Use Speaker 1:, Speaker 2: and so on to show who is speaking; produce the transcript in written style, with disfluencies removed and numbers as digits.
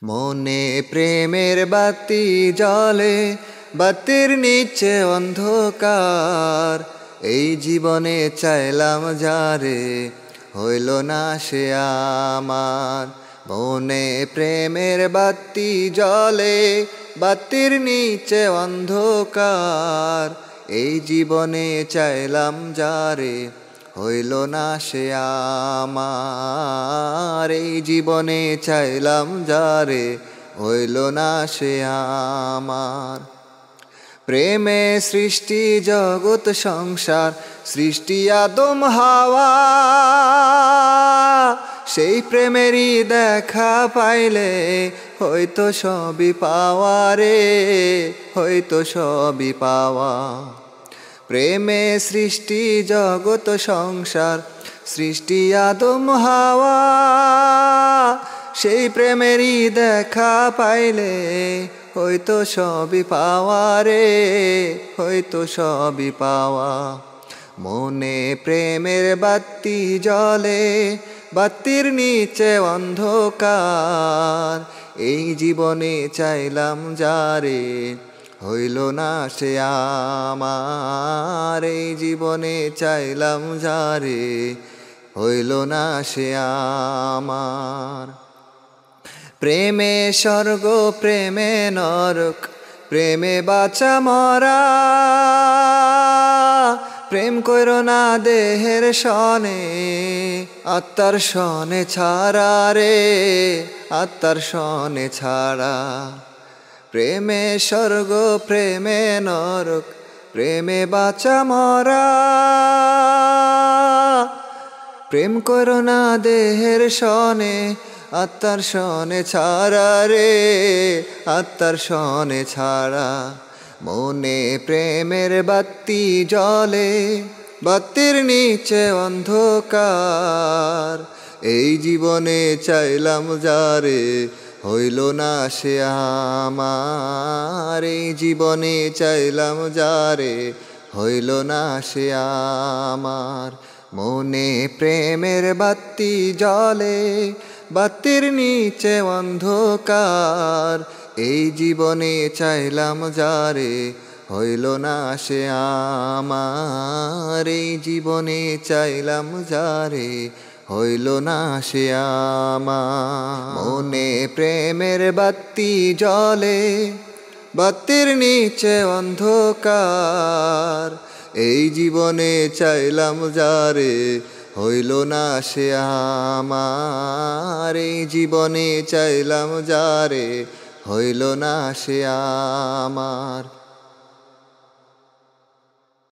Speaker 1: মনে প্রেমের বাতি জ্বলে, বাতির নিচে অন্ধকার। এই জীবনে চাইলাম যারে, হইল না সে আমার। মনে প্রেমের বাতি জ্বলে, বাতির নিচে অন্ধকার। এই জীবনে চাইলাম যারে, হইল না সে আমার। এই জীবনে চাইলাম যারে, হইল না সে আমার। প্রেমে সৃষ্টি জগৎ সংসার, সৃষ্টি আদম হাওয়া। সেই প্রেমেরই দেখা পাইলে হয়তো সবই পাওয়া রে, হয়তো সবই পাওয়া। প্রেমে সৃষ্টি জগৎ সংসার, সৃষ্টি আদম হাওয়া। সেই প্রেমেরই দেখা পাইলে হয়তো সবই পাওয়া রে, হয়তো সবই পাওয়া। মনে প্রেমের বাতি জ্বলে, বাতির নিচে অন্ধকার। এই জীবনে চাইলাম যারে, হইল না সে আমার। এই জীবনে চাইলাম যারে, হইল না সে আমার। প্রেমে স্বর্গ প্রেমে নরক, প্রেমে বাঁচা মরা। প্রেম কইরো না দেহের সনে, আত্মার সনে ছাড়া রে, আত্মার সনে ছাড়া। প্রেমে স্বর্গ প্রেমে নরক, প্রেমে বাঁচা মরা। প্রেম করো না দেহের সনে, আত্মার সনে ছাড়া রে, আত্মার সনে ছাড়া। মনে প্রেমের বাতি জ্বলে, বাতির নিচে অন্ধকার। এই জীবনে চাইলাম যারে, হইল না সে আমার। এই জীবনে চাইলাম যারে, হইল না সে আমার। মনে প্রেমের বাতি জ্বলে, বাতির নিচে অন্ধকার। এই জীবনে চাইলাম যারে, হইল না সে আমার। এই জীবনে চাইলাম যারে, হইল না সে আমার। মনে প্রেমের বাতি জ্বলে, বাতির নিচে অন্ধকার। এই জীবনে চাইলাম যারে, হইল না সে আমার। এই জীবনে চাইলাম যারে, হইল না সে আমার।